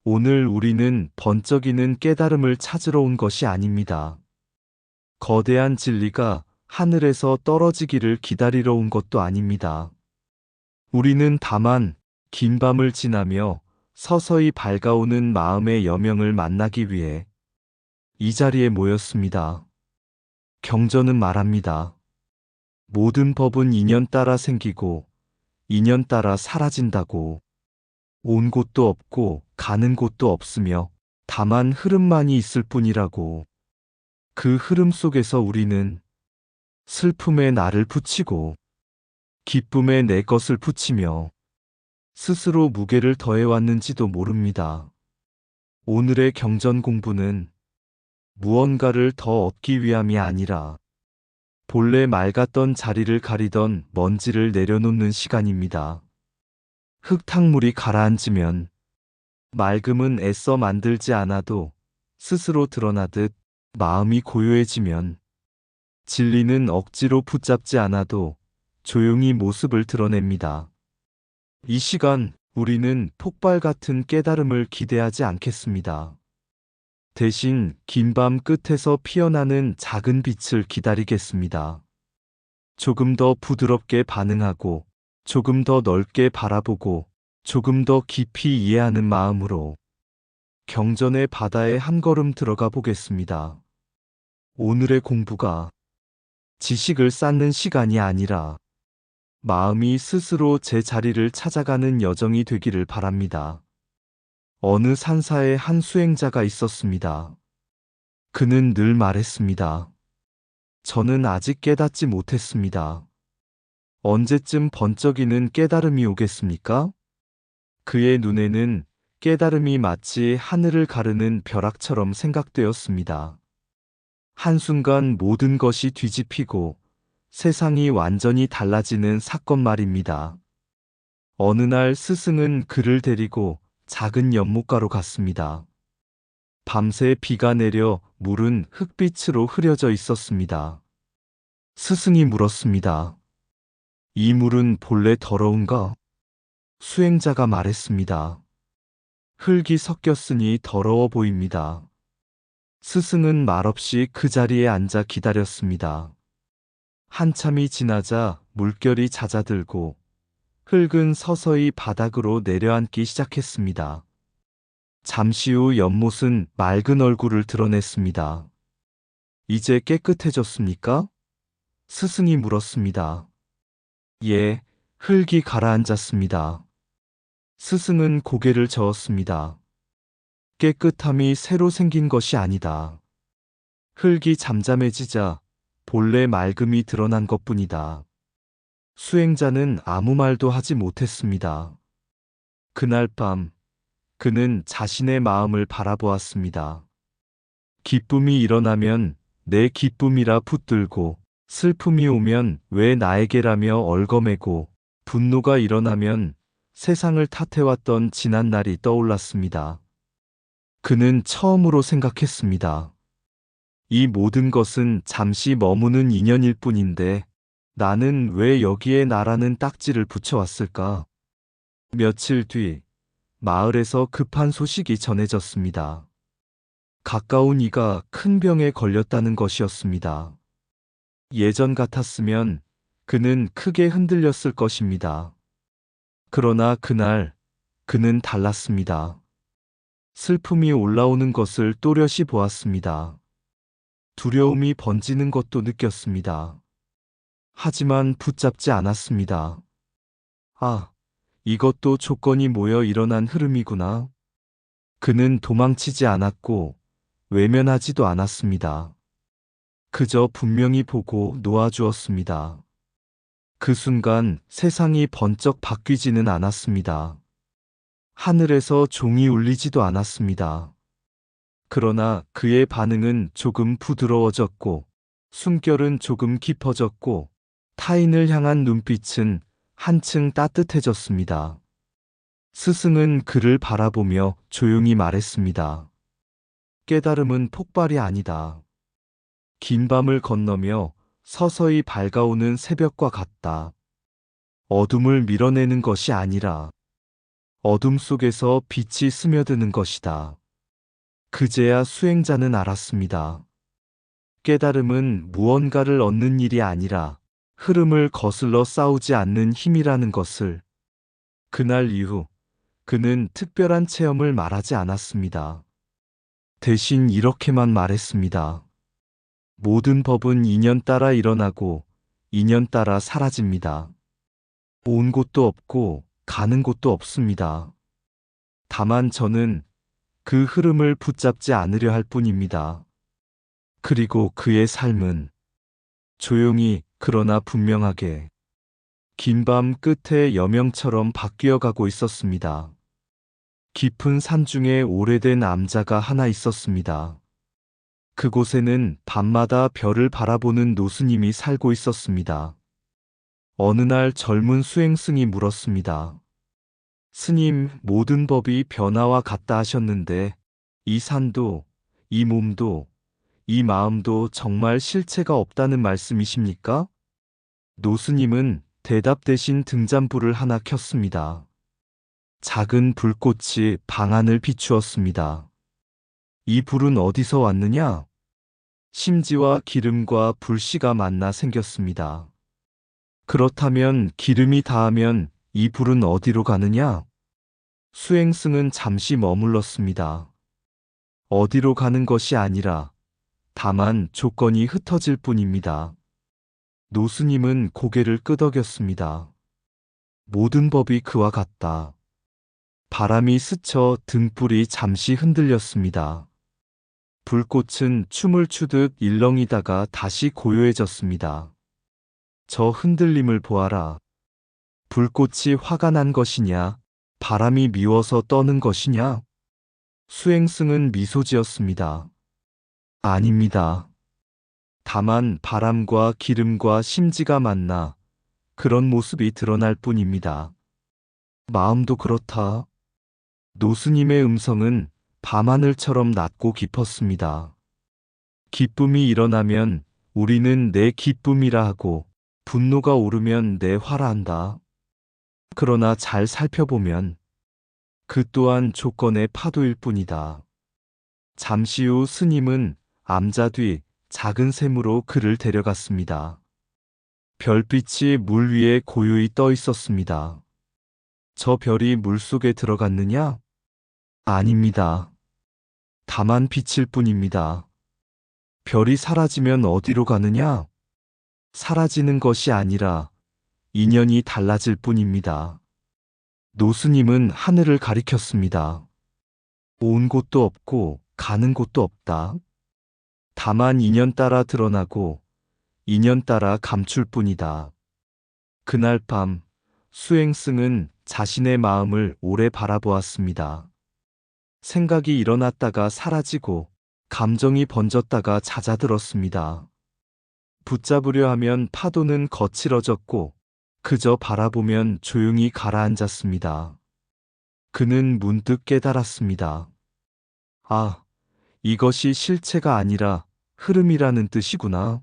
오늘 우리는 번쩍이는 깨달음을 찾으러 온 것이 아닙니다. 거대한 진리가 하늘에서 떨어지기를 기다리러 온 것도 아닙니다. 우리는 다만 긴 밤을 지나며 서서히 밝아오는 마음의 여명을 만나기 위해 이 자리에 모였습니다. 경전은 말합니다. 모든 법은 인연 따라 생기고 인연 따라 사라진다고. 온 곳도 없고 가는 곳도 없으며 다만 흐름만이 있을 뿐이라고. 그 흐름 속에서 우리는 슬픔에 나를 붙이고 기쁨에 내 것을 붙이며 스스로 무게를 더해왔는지도 모릅니다. 오늘의 경전 공부는 무언가를 더 얻기 위함이 아니라 본래 맑았던 자리를 가리던 먼지를 내려놓는 시간입니다. 흙탕물이 가라앉으면 맑음은 애써 만들지 않아도 스스로 드러나듯 마음이 고요해지면 진리는 억지로 붙잡지 않아도 조용히 모습을 드러냅니다. 이 시간 우리는 폭발 같은 깨달음을 기대하지 않겠습니다. 대신 긴 밤 끝에서 피어나는 작은 빛을 기다리겠습니다. 조금 더 부드럽게 반응하고 조금 더 넓게 바라보고 조금 더 깊이 이해하는 마음으로 경전의 바다에 한 걸음 들어가 보겠습니다. 오늘의 공부가 지식을 쌓는 시간이 아니라 마음이 스스로 제 자리를 찾아가는 여정이 되기를 바랍니다. 어느 산사에 한 수행자가 있었습니다. 그는 늘 말했습니다. 저는 아직 깨닫지 못했습니다. 언제쯤 번쩍이는 깨달음이 오겠습니까? 그의 눈에는 깨달음이 마치 하늘을 가르는 벼락처럼 생각되었습니다. 한순간 모든 것이 뒤집히고 세상이 완전히 달라지는 사건 말입니다. 어느 날 스승은 그를 데리고 작은 연못가로 갔습니다. 밤새 비가 내려 물은 흙빛으로 흐려져 있었습니다. 스승이 물었습니다. 이 물은 본래 더러운가? 수행자가 말했습니다. 흙이 섞였으니 더러워 보입니다. 스승은 말없이 그 자리에 앉아 기다렸습니다. 한참이 지나자 물결이 잦아들고 흙은 서서히 바닥으로 내려앉기 시작했습니다. 잠시 후 연못은 맑은 얼굴을 드러냈습니다. 이제 깨끗해졌습니까? 스승이 물었습니다. 예, 흙이 가라앉았습니다. 스승은 고개를 저었습니다. 깨끗함이 새로 생긴 것이 아니다. 흙이 잠잠해지자 본래 맑음이 드러난 것뿐이다. 수행자는 아무 말도 하지 못했습니다. 그날 밤 그는 자신의 마음을 바라보았습니다. 기쁨이 일어나면 내 기쁨이라 붙들고 슬픔이 오면 왜 나에게라며 얽어매고 분노가 일어나면 세상을 탓해왔던 지난 날이 떠올랐습니다. 그는 처음으로 생각했습니다. 이 모든 것은 잠시 머무는 인연일 뿐인데 나는 왜 여기에 나라는 딱지를 붙여왔을까? 며칠 뒤 마을에서 급한 소식이 전해졌습니다. 가까운 이가 큰 병에 걸렸다는 것이었습니다. 예전 같았으면 그는 크게 흔들렸을 것입니다. 그러나 그날 그는 달랐습니다. 슬픔이 올라오는 것을 또렷이 보았습니다. 두려움이 번지는 것도 느꼈습니다. 하지만 붙잡지 않았습니다. 아, 이것도 조건이 모여 일어난 흐름이구나. 그는 도망치지 않았고 외면하지도 않았습니다. 그저 분명히 보고 놓아주었습니다. 그 순간 세상이 번쩍 바뀌지는 않았습니다. 하늘에서 종이 울리지도 않았습니다. 그러나 그의 반응은 조금 부드러워졌고 숨결은 조금 깊어졌고 타인을 향한 눈빛은 한층 따뜻해졌습니다. 스승은 그를 바라보며 조용히 말했습니다. 깨달음은 폭발이 아니다. 긴 밤을 건너며 서서히 밝아오는 새벽과 같다. 어둠을 밀어내는 것이 아니라 어둠 속에서 빛이 스며드는 것이다. 그제야 수행자는 알았습니다. 깨달음은 무언가를 얻는 일이 아니라 흐름을 거슬러 싸우지 않는 힘이라는 것을. 그날 이후 그는 특별한 체험을 말하지 않았습니다. 대신 이렇게만 말했습니다. 모든 법은 인연 따라 일어나고 인연 따라 사라집니다. 온 곳도 없고 가는 곳도 없습니다. 다만 저는 그 흐름을 붙잡지 않으려 할 뿐입니다. 그리고 그의 삶은 조용히 그러나 분명하게 긴 밤 끝에 여명처럼 바뀌어 가고 있었습니다. 깊은 산 중에 오래된 암자가 하나 있었습니다. 그곳에는 밤마다 별을 바라보는 노스님이 살고 있었습니다. 어느 날 젊은 수행승이 물었습니다. 스님, 모든 법이 변화와 같다 하셨는데 이 산도, 이 몸도, 이 마음도 정말 실체가 없다는 말씀이십니까? 노스님은 대답 대신 등잔불을 하나 켰습니다. 작은 불꽃이 방 안을 비추었습니다. 이 불은 어디서 왔느냐? 심지와 기름과 불씨가 만나 생겼습니다. 그렇다면 기름이 닿으면 이 불은 어디로 가느냐? 수행승은 잠시 머물렀습니다. 어디로 가는 것이 아니라 다만 조건이 흩어질 뿐입니다. 노스님은 고개를 끄덕였습니다. 모든 법이 그와 같다. 바람이 스쳐 등불이 잠시 흔들렸습니다. 불꽃은 춤을 추듯 일렁이다가 다시 고요해졌습니다. 저 흔들림을 보아라. 불꽃이 화가 난 것이냐? 바람이 미워서 떠는 것이냐? 수행승은 미소 지었습니다. 아닙니다. 다만 바람과 기름과 심지가 만나 그런 모습이 드러날 뿐입니다. 마음도 그렇다. 노스님의 음성은 밤하늘처럼 낮고 깊었습니다. 기쁨이 일어나면 우리는 내 기쁨이라 하고 분노가 오르면 내 화라 한다. 그러나 잘 살펴보면 그 또한 조건의 파도일 뿐이다. 잠시 후 스님은 암자 뒤 작은 샘으로 그를 데려갔습니다. 별빛이 물 위에 고요히 떠 있었습니다. 저 별이 물 속에 들어갔느냐? 아닙니다. 다만 빛일 뿐입니다. 별이 사라지면 어디로 가느냐? 사라지는 것이 아니라 인연이 달라질 뿐입니다. 노스님은 하늘을 가리켰습니다. 온 곳도 없고 가는 곳도 없다. 다만 인연 따라 드러나고 인연 따라 감출 뿐이다. 그날 밤 수행승은 자신의 마음을 오래 바라보았습니다. 생각이 일어났다가 사라지고 감정이 번졌다가 잦아들었습니다. 붙잡으려 하면 파도는 거칠어졌고 그저 바라보면 조용히 가라앉았습니다. 그는 문득 깨달았습니다. 아, 이것이 실체가 아니라 흐름이라는 뜻이구나.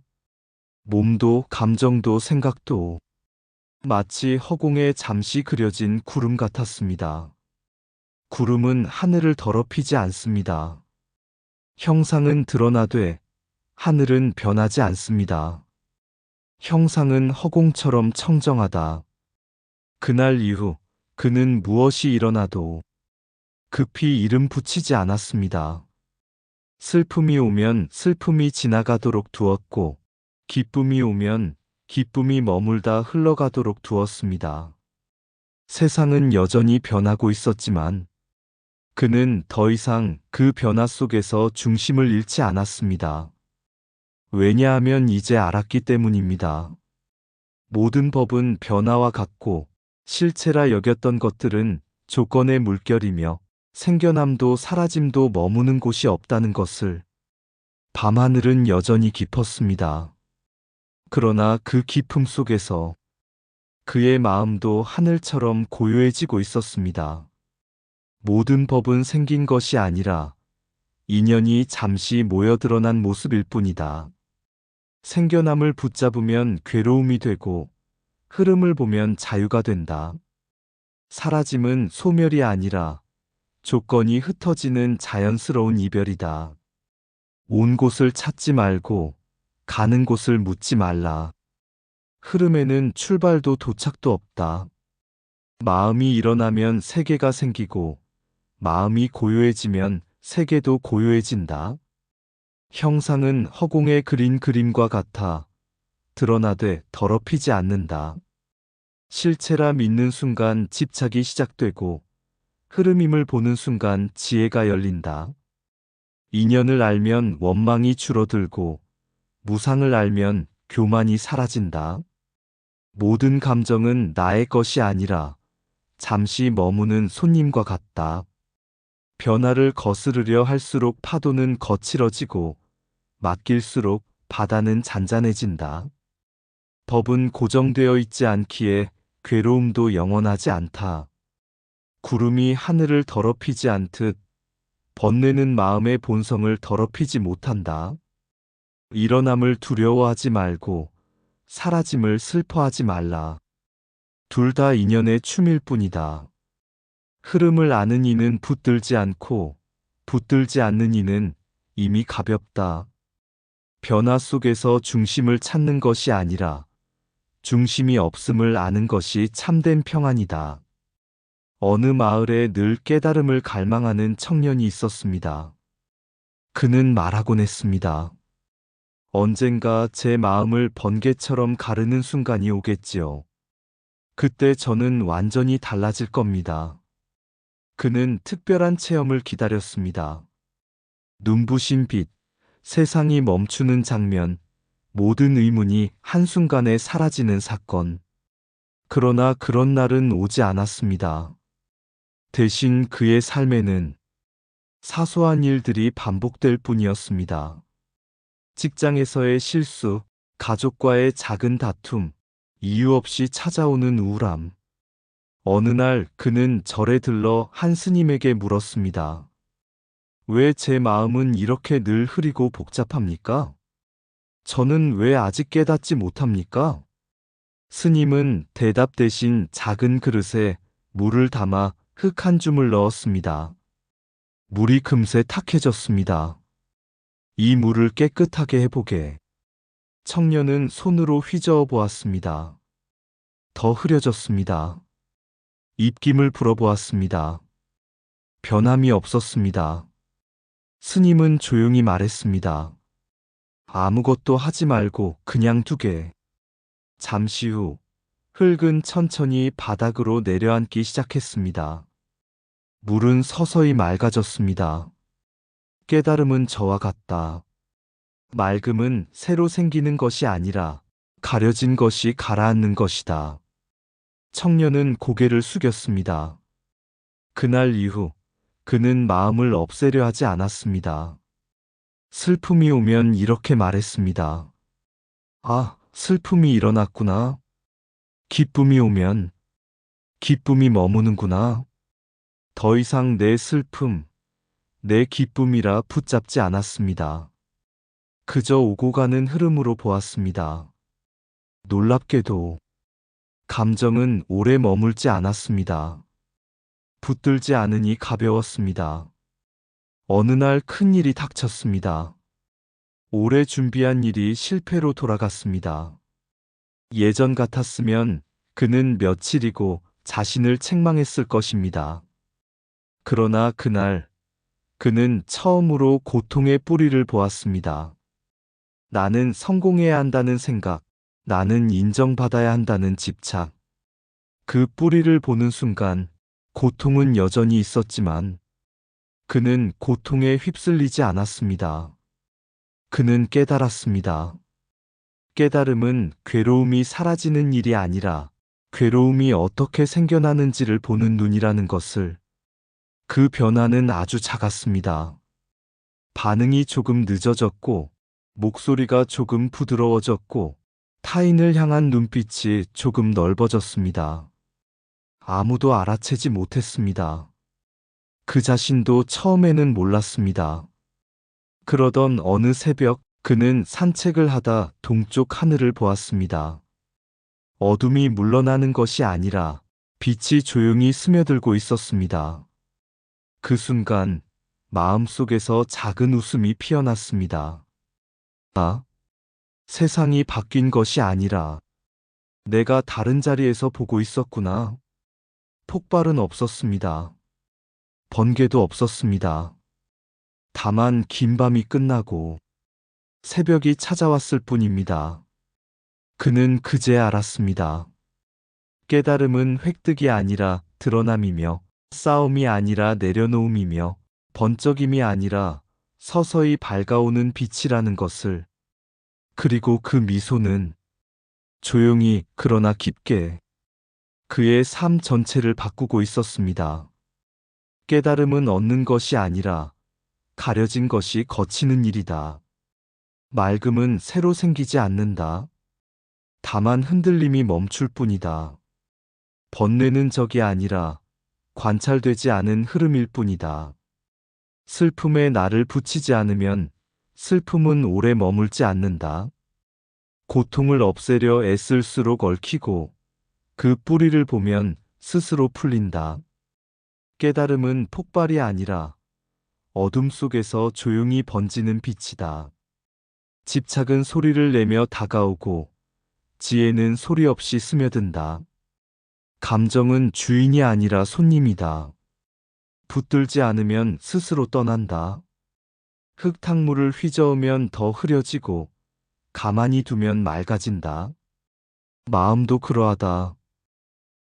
몸도 감정도 생각도 마치 허공에 잠시 그려진 구름 같았습니다. 구름은 하늘을 더럽히지 않습니다. 형상은 드러나되 하늘은 변하지 않습니다. 형상은 허공처럼 청정하다. 그날 이후 그는 무엇이 일어나도 급히 이름 붙이지 않았습니다. 슬픔이 오면 슬픔이 지나가도록 두었고 기쁨이 오면 기쁨이 머물다 흘러가도록 두었습니다. 세상은 여전히 변하고 있었지만 그는 더 이상 그 변화 속에서 중심을 잃지 않았습니다. 왜냐하면 이제 알았기 때문입니다. 모든 법은 변화와 같고 실체라 여겼던 것들은 조건의 물결이며 생겨남도 사라짐도 머무는 곳이 없다는 것을. 밤하늘은 여전히 깊었습니다. 그러나 그 깊음 속에서 그의 마음도 하늘처럼 고요해지고 있었습니다. 모든 법은 생긴 것이 아니라 인연이 잠시 모여 드러난 모습일 뿐이다. 생겨남을 붙잡으면 괴로움이 되고 흐름을 보면 자유가 된다. 사라짐은 소멸이 아니라 조건이 흩어지는 자연스러운 이별이다. 온 곳을 찾지 말고 가는 곳을 묻지 말라. 흐름에는 출발도 도착도 없다. 마음이 일어나면 세계가 생기고 마음이 고요해지면 세계도 고요해진다. 형상은 허공에 그린 그림과 같아 드러나되 더럽히지 않는다. 실체라 믿는 순간 집착이 시작되고 흐름임을 보는 순간 지혜가 열린다. 인연을 알면 원망이 줄어들고 무상을 알면 교만이 사라진다. 모든 감정은 나의 것이 아니라 잠시 머무는 손님과 같다. 변화를 거스르려 할수록 파도는 거칠어지고 맡길수록 바다는 잔잔해진다. 법은 고정되어 있지 않기에 괴로움도 영원하지 않다. 구름이 하늘을 더럽히지 않듯 번뇌는 마음의 본성을 더럽히지 못한다. 일어남을 두려워하지 말고 사라짐을 슬퍼하지 말라. 둘 다 인연의 춤일 뿐이다. 흐름을 아는 이는 붙들지 않고 붙들지 않는 이는 이미 가볍다. 변화 속에서 중심을 찾는 것이 아니라 중심이 없음을 아는 것이 참된 평안이다. 어느 마을에 늘 깨달음을 갈망하는 청년이 있었습니다. 그는 말하곤 했습니다. 언젠가 제 마음을 번개처럼 가르는 순간이 오겠지요. 그때 저는 완전히 달라질 겁니다. 그는 특별한 체험을 기다렸습니다. 눈부신 빛, 세상이 멈추는 장면, 모든 의문이 한순간에 사라지는 사건. 그러나 그런 날은 오지 않았습니다. 대신 그의 삶에는 사소한 일들이 반복될 뿐이었습니다. 직장에서의 실수, 가족과의 작은 다툼, 이유 없이 찾아오는 우울함. 어느 날 그는 절에 들러 한 스님에게 물었습니다. 왜 제 마음은 이렇게 늘 흐리고 복잡합니까? 저는 왜 아직 깨닫지 못합니까? 스님은 대답 대신 작은 그릇에 물을 담아 흙 한 줌을 넣었습니다. 물이 금세 탁해졌습니다. 이 물을 깨끗하게 해보게. 청년은 손으로 휘저어 보았습니다. 더 흐려졌습니다. 입김을 불어보았습니다. 변함이 없었습니다. 스님은 조용히 말했습니다. 아무것도 하지 말고 그냥 두게. 잠시 후 흙은 천천히 바닥으로 내려앉기 시작했습니다. 물은 서서히 맑아졌습니다. 깨달음은 저와 같다. 맑음은 새로 생기는 것이 아니라 가려진 것이 가라앉는 것이다. 청년은 고개를 숙였습니다. 그날 이후 그는 마음을 없애려 하지 않았습니다. 슬픔이 오면 이렇게 말했습니다. 아, 슬픔이 일어났구나. 기쁨이 오면 기쁨이 머무는구나. 더 이상 내 슬픔, 내 기쁨이라 붙잡지 않았습니다. 그저 오고 가는 흐름으로 보았습니다. 놀랍게도 감정은 오래 머물지 않았습니다. 붙들지 않으니 가벼웠습니다. 어느 날 큰 일이 닥쳤습니다. 오래 준비한 일이 실패로 돌아갔습니다. 예전 같았으면 그는 며칠이고 자신을 책망했을 것입니다. 그러나 그날 그는 처음으로 고통의 뿌리를 보았습니다. 나는 성공해야 한다는 생각, 나는 인정받아야 한다는 집착. 그 뿌리를 보는 순간 고통은 여전히 있었지만 그는 고통에 휩쓸리지 않았습니다. 그는 깨달았습니다. 깨달음은 괴로움이 사라지는 일이 아니라 괴로움이 어떻게 생겨나는지를 보는 눈이라는 것을. 그 변화는 아주 작았습니다. 반응이 조금 늦어졌고 목소리가 조금 부드러워졌고 타인을 향한 눈빛이 조금 넓어졌습니다. 아무도 알아채지 못했습니다. 그 자신도 처음에는 몰랐습니다. 그러던 어느 새벽 그는 산책을 하다 동쪽 하늘을 보았습니다. 어둠이 물러나는 것이 아니라 빛이 조용히 스며들고 있었습니다. 그 순간 마음속에서 작은 웃음이 피어났습니다. 아, 세상이 바뀐 것이 아니라 내가 다른 자리에서 보고 있었구나. 폭발은 없었습니다. 번개도 없었습니다. 다만 긴 밤이 끝나고 새벽이 찾아왔을 뿐입니다. 그는 그제 알았습니다. 깨달음은 획득이 아니라 드러남이며 싸움이 아니라 내려놓음이며 번쩍임이 아니라 서서히 밝아오는 빛이라는 것을. 그리고 그 미소는 조용히 그러나 깊게 그의 삶 전체를 바꾸고 있었습니다. 깨달음은 얻는 것이 아니라 가려진 것이 거치는 일이다. 맑음은 새로 생기지 않는다. 다만 흔들림이 멈출 뿐이다. 번뇌는 적이 아니라 관찰되지 않은 흐름일 뿐이다. 슬픔에 나를 붙이지 않으면 슬픔은 오래 머물지 않는다. 고통을 없애려 애쓸수록 얽히고 그 뿌리를 보면 스스로 풀린다. 깨달음은 폭발이 아니라 어둠 속에서 조용히 번지는 빛이다. 집착은 소리를 내며 다가오고 지혜는 소리 없이 스며든다. 감정은 주인이 아니라 손님이다. 붙들지 않으면 스스로 떠난다. 흙탕물을 휘저으면 더 흐려지고 가만히 두면 맑아진다. 마음도 그러하다.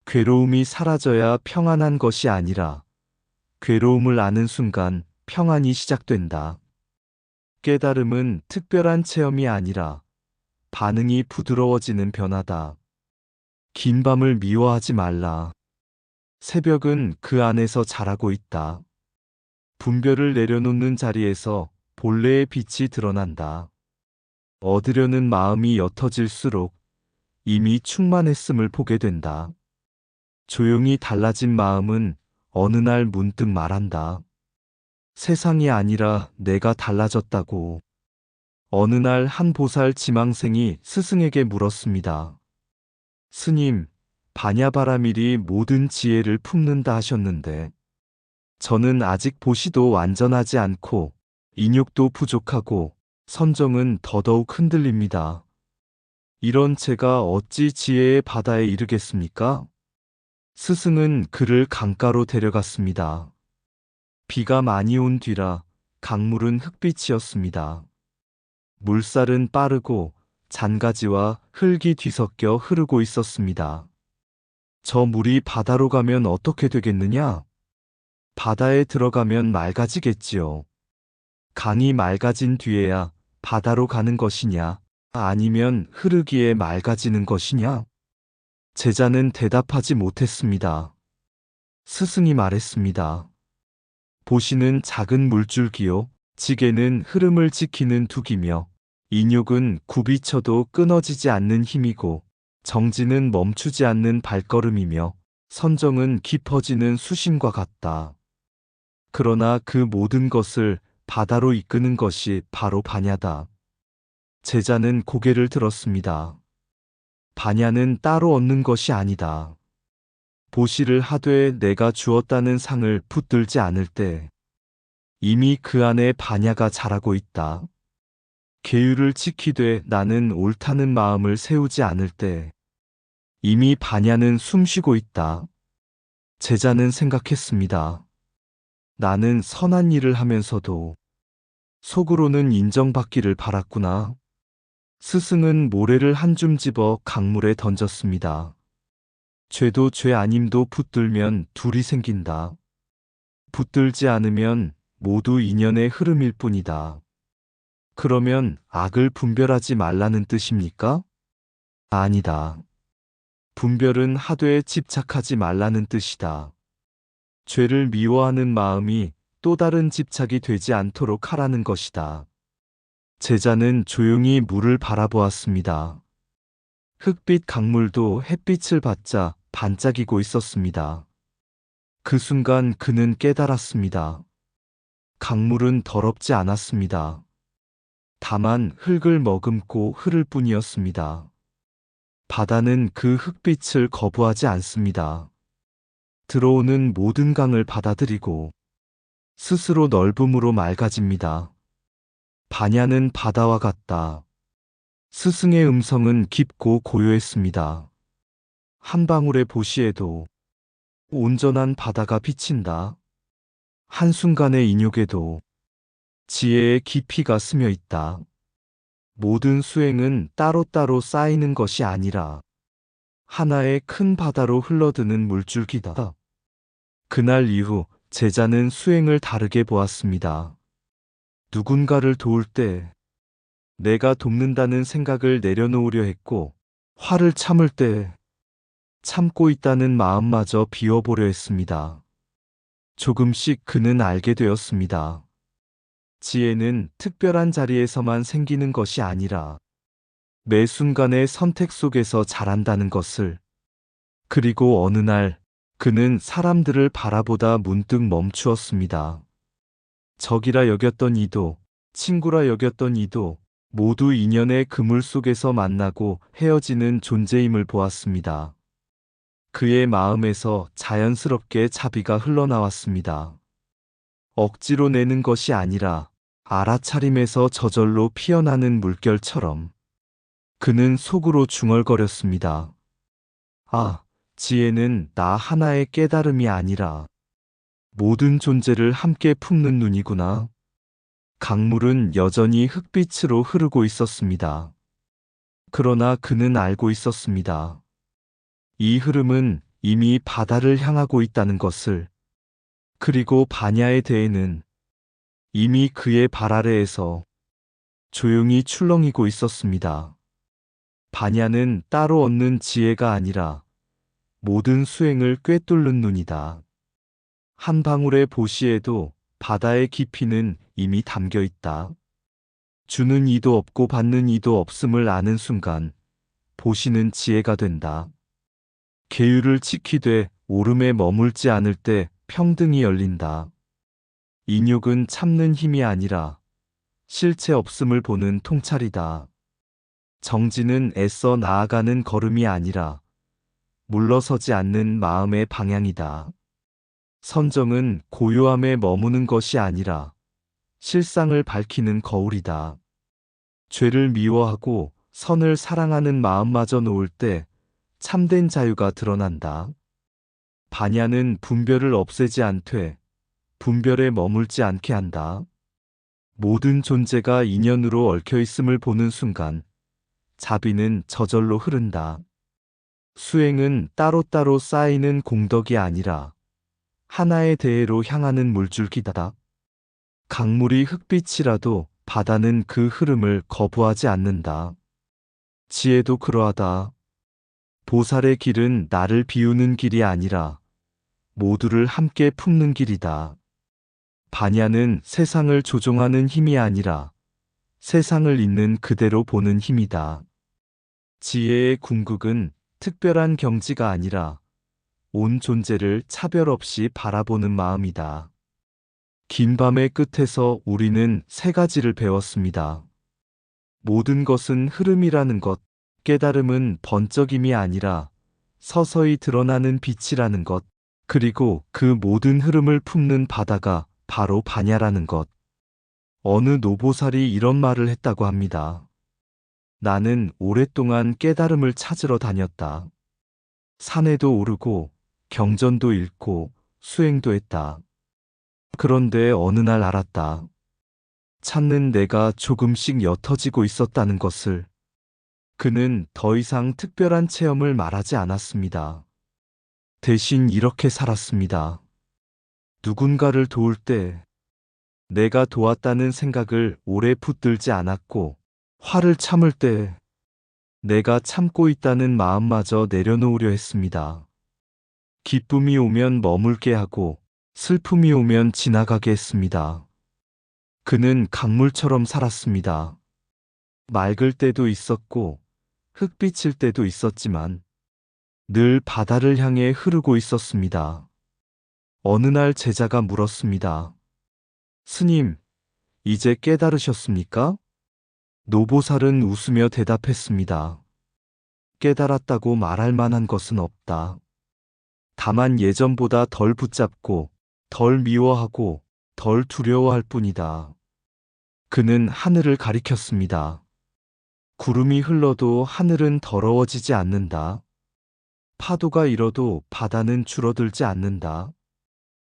괴로움이 사라져야 평안한 것이 아니라 괴로움을 아는 순간 평안이 시작된다. 깨달음은 특별한 체험이 아니라 반응이 부드러워지는 변화다. 긴 밤을 미워하지 말라. 새벽은 그 안에서 자라고 있다. 분별을 내려놓는 자리에서 본래의 빛이 드러난다. 얻으려는 마음이 옅어질수록 이미 충만했음을 보게 된다. 조용히 달라진 마음은 어느 날 문득 말한다. 세상이 아니라 내가 달라졌다고. 어느 날 한 보살 지망생이 스승에게 물었습니다. 스님, 바냐바라밀이 모든 지혜를 품는다 하셨는데 저는 아직 보시도 완전하지 않고 인욕도 부족하고 선정은 더더욱 흔들립니다. 이런 제가 어찌 지혜의 바다에 이르겠습니까? 스승은 그를 강가로 데려갔습니다. 비가 많이 온 뒤라 강물은 흙빛이었습니다. 물살은 빠르고 잔가지와 흙이 뒤섞여 흐르고 있었습니다. 저 물이 바다로 가면 어떻게 되겠느냐? 바다에 들어가면 맑아지겠지요. 강이 맑아진 뒤에야 바다로 가는 것이냐? 아니면 흐르기에 맑아지는 것이냐? 제자는 대답하지 못했습니다. 스승이 말했습니다. 보시는 작은 물줄기요. 지게는 흐름을 지키는 둑이며 인욕은 굽이쳐도 끊어지지 않는 힘이고 정진은 멈추지 않는 발걸음이며 선정은 깊어지는 수심과 같다. 그러나 그 모든 것을 바다로 이끄는 것이 바로 바냐다. 제자는 고개를 들었습니다. 바냐는 따로 얻는 것이 아니다. 보시를 하되 내가 주었다는 상을 붙들지 않을 때 이미 그 안에 바냐가 자라고 있다. 계율을 지키되 나는 옳다는 마음을 세우지 않을 때 이미 바냐는 숨쉬고 있다. 제자는 생각했습니다. 나는 선한 일을 하면서도 속으로는 인정받기를 바랐구나. 스승은 모래를 한 줌 집어 강물에 던졌습니다. 죄도 죄 아님도 붙들면 둘이 생긴다. 붙들지 않으면 모두 인연의 흐름일 뿐이다. 그러면 악을 분별하지 말라는 뜻입니까? 아니다. 분별은 하되에 집착하지 말라는 뜻이다. 죄를 미워하는 마음이 또 다른 집착이 되지 않도록 하라는 것이다. 제자는 조용히 물을 바라보았습니다. 흙빛 강물도 햇빛을 받자 반짝이고 있었습니다. 그 순간 그는 깨달았습니다. 강물은 더럽지 않았습니다. 다만 흙을 머금고 흐를 뿐이었습니다. 바다는 그 흙빛을 거부하지 않습니다. 들어오는 모든 강을 받아들이고 스스로 넓음으로 맑아집니다. 반야는 바다와 같다. 스승의 음성은 깊고 고요했습니다. 한 방울의 보시에도 온전한 바다가 비친다. 한순간의 인욕에도 지혜의 깊이가 스며 있다. 모든 수행은 따로따로 쌓이는 것이 아니라 하나의 큰 바다로 흘러드는 물줄기다. 그날 이후 제자는 수행을 다르게 보았습니다. 누군가를 도울 때 내가 돕는다는 생각을 내려놓으려 했고, 화를 참을 때 참고 있다는 마음마저 비워보려 했습니다. 조금씩 그는 알게 되었습니다. 지혜는 특별한 자리에서만 생기는 것이 아니라 매 순간의 선택 속에서 자란다는 것을. 그리고 어느 날 그는 사람들을 바라보다 문득 멈추었습니다. 적이라 여겼던 이도, 친구라 여겼던 이도 모두 인연의 그물 속에서 만나고 헤어지는 존재임을 보았습니다. 그의 마음에서 자연스럽게 자비가 흘러나왔습니다. 억지로 내는 것이 아니라 알아차림에서 저절로 피어나는 물결처럼. 그는 속으로 중얼거렸습니다. 아, 지혜는 나 하나의 깨달음이 아니라 모든 존재를 함께 품는 눈이구나. 강물은 여전히 흙빛으로 흐르고 있었습니다. 그러나 그는 알고 있었습니다. 이 흐름은 이미 바다를 향하고 있다는 것을. 그리고 반야의 대해는 이미 그의 발 아래에서 조용히 출렁이고 있었습니다. 반야는 따로 얻는 지혜가 아니라 모든 수행을 꿰뚫는 눈이다. 한 방울의 보시에도 바다의 깊이는 이미 담겨 있다. 주는 이도 없고 받는 이도 없음을 아는 순간 보시는 지혜가 된다. 계율을 지키되 오름에 머물지 않을 때 평등이 열린다. 인욕은 참는 힘이 아니라 실체 없음을 보는 통찰이다. 정진은 애써 나아가는 걸음이 아니라 물러서지 않는 마음의 방향이다. 선정은 고요함에 머무는 것이 아니라 실상을 밝히는 거울이다. 죄를 미워하고 선을 사랑하는 마음마저 놓을 때 참된 자유가 드러난다. 반야는 분별을 없애지 않되 분별에 머물지 않게 한다. 모든 존재가 인연으로 얽혀 있음을 보는 순간 자비는 저절로 흐른다. 수행은 따로따로 쌓이는 공덕이 아니라 하나의 대해로 향하는 물줄기다. 강물이 흙빛이라도 바다는 그 흐름을 거부하지 않는다. 지혜도 그러하다. 보살의 길은 나를 비우는 길이 아니라 모두를 함께 품는 길이다. 반야는 세상을 조종하는 힘이 아니라 세상을 있는 그대로 보는 힘이다. 지혜의 궁극은 특별한 경지가 아니라 온 존재를 차별 없이 바라보는 마음이다. 긴 밤의 끝에서 우리는 세 가지를 배웠습니다. 모든 것은 흐름이라는 것, 깨달음은 번쩍임이 아니라 서서히 드러나는 빛이라는 것, 그리고 그 모든 흐름을 품는 바다가 바로 반야라는 것. 어느 노보살이 이런 말을 했다고 합니다. 나는 오랫동안 깨달음을 찾으러 다녔다. 산에도 오르고 경전도 읽고 수행도 했다. 그런데 어느 날 알았다. 찾는 내가 조금씩 옅어지고 있었다는 것을. 그는 더 이상 특별한 체험을 말하지 않았습니다. 대신 이렇게 살았습니다. 누군가를 도울 때 내가 도왔다는 생각을 오래 붙들지 않았고, 화를 참을 때 내가 참고 있다는 마음마저 내려놓으려 했습니다. 기쁨이 오면 머물게 하고 슬픔이 오면 지나가게 했습니다. 그는 강물처럼 살았습니다. 맑을 때도 있었고 흙빛일 때도 있었지만 늘 바다를 향해 흐르고 있었습니다. 어느 날 제자가 물었습니다. 스님, 이제 깨달으셨습니까? 노보살은 웃으며 대답했습니다. 깨달았다고 말할 만한 것은 없다. 다만 예전보다 덜 붙잡고, 덜 미워하고, 덜 두려워할 뿐이다. 그는 하늘을 가리켰습니다. 구름이 흘러도 하늘은 더러워지지 않는다. 파도가 일어도 바다는 줄어들지 않는다.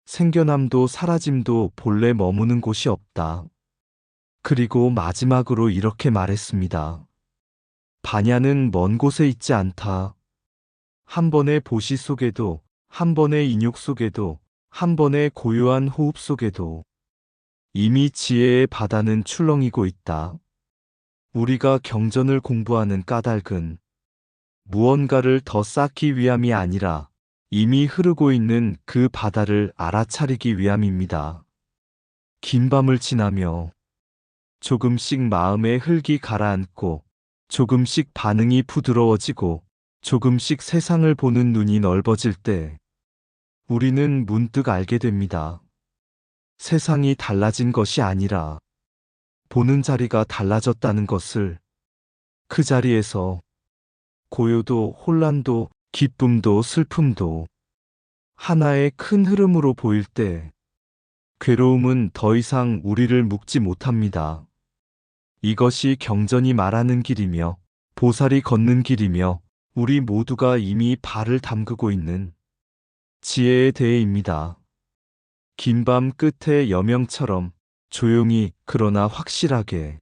생겨남도 사라짐도 본래 머무는 곳이 없다. 그리고 마지막으로 이렇게 말했습니다. 반야는 먼 곳에 있지 않다. 한 번의 보시 속에도, 한 번의 인욕 속에도, 한 번의 고요한 호흡 속에도 이미 지혜의 바다는 출렁이고 있다. 우리가 경전을 공부하는 까닭은 무언가를 더 쌓기 위함이 아니라 이미 흐르고 있는 그 바다를 알아차리기 위함입니다. 긴 밤을 지나며 조금씩 마음의 흙이 가라앉고 조금씩 반응이 부드러워지고 조금씩 세상을 보는 눈이 넓어질 때 우리는 문득 알게 됩니다. 세상이 달라진 것이 아니라 보는 자리가 달라졌다는 것을. 그 자리에서 고요도 혼란도 기쁨도 슬픔도 하나의 큰 흐름으로 보일 때 괴로움은 더 이상 우리를 묶지 못합니다. 이것이 경전이 말하는 길이며 보살이 걷는 길이며 우리 모두가 이미 발을 담그고 있는 지혜의 대해입니다. 긴 밤 끝의 여명처럼 조용히 그러나 확실하게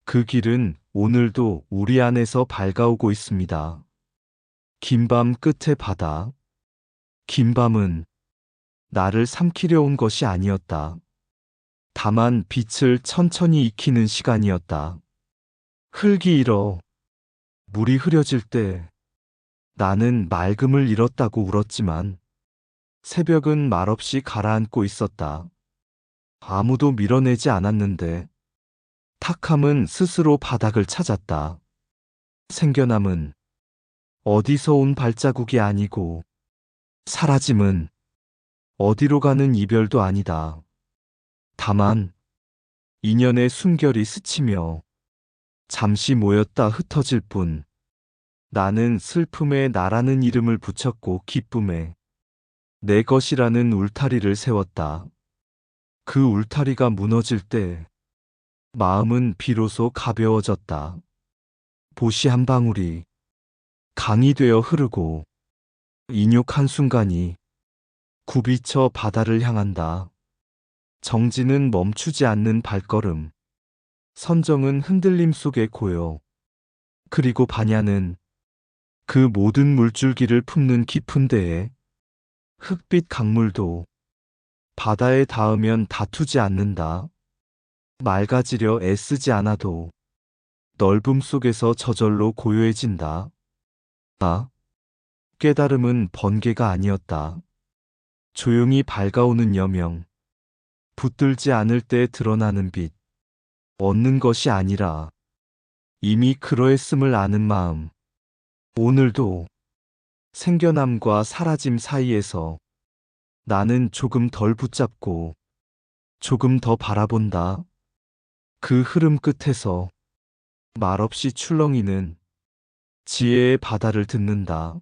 그 길은 오늘도 우리 안에서 밝아오고 있습니다. 긴 밤 끝의 바다. 긴 밤은 나를 삼키려 온 것이 아니었다. 다만 빛을 천천히 익히는 시간이었다. 흙이 일어 물이 흐려질 때 나는 맑음을 잃었다고 울었지만 새벽은 말없이 가라앉고 있었다. 아무도 밀어내지 않았는데 탁함은 스스로 바닥을 찾았다. 생겨남은 어디서 온 발자국이 아니고 사라짐은 어디로 가는 이별도 아니다. 다만 인연의 숨결이 스치며 잠시 모였다 흩어질 뿐. 나는 슬픔에 나라는 이름을 붙였고 기쁨에 내 것이라는 울타리를 세웠다. 그 울타리가 무너질 때 마음은 비로소 가벼워졌다. 보시 한 방울이 강이 되어 흐르고 인욕 한순간이 굽이쳐 바다를 향한다. 정지는 멈추지 않는 발걸음. 선정은 흔들림 속에 고요. 그리고 반야는 그 모든 물줄기를 품는 깊은 데에 흑빛 강물도 바다에 닿으면 다투지 않는다. 맑아지려 애쓰지 않아도 넓음 속에서 저절로 고요해진다. 깨달음은 번개가 아니었다. 조용히 밝아오는 여명. 붙들지 않을 때 드러나는 빛. 얻는 것이 아니라 이미 그러했음을 아는 마음. 오늘도 생겨남과 사라짐 사이에서 나는 조금 덜 붙잡고 조금 더 바라본다. 그 흐름 끝에서 말없이 출렁이는 지혜의 바다를 듣는다.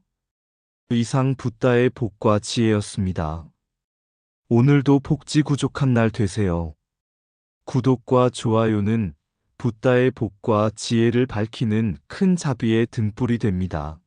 이상 붓다의 복과 지혜였습니다. 오늘도 복지구족한 날 되세요. 구독과 좋아요는 붓다의 복과 지혜를 밝히는 큰 자비의 등불이 됩니다.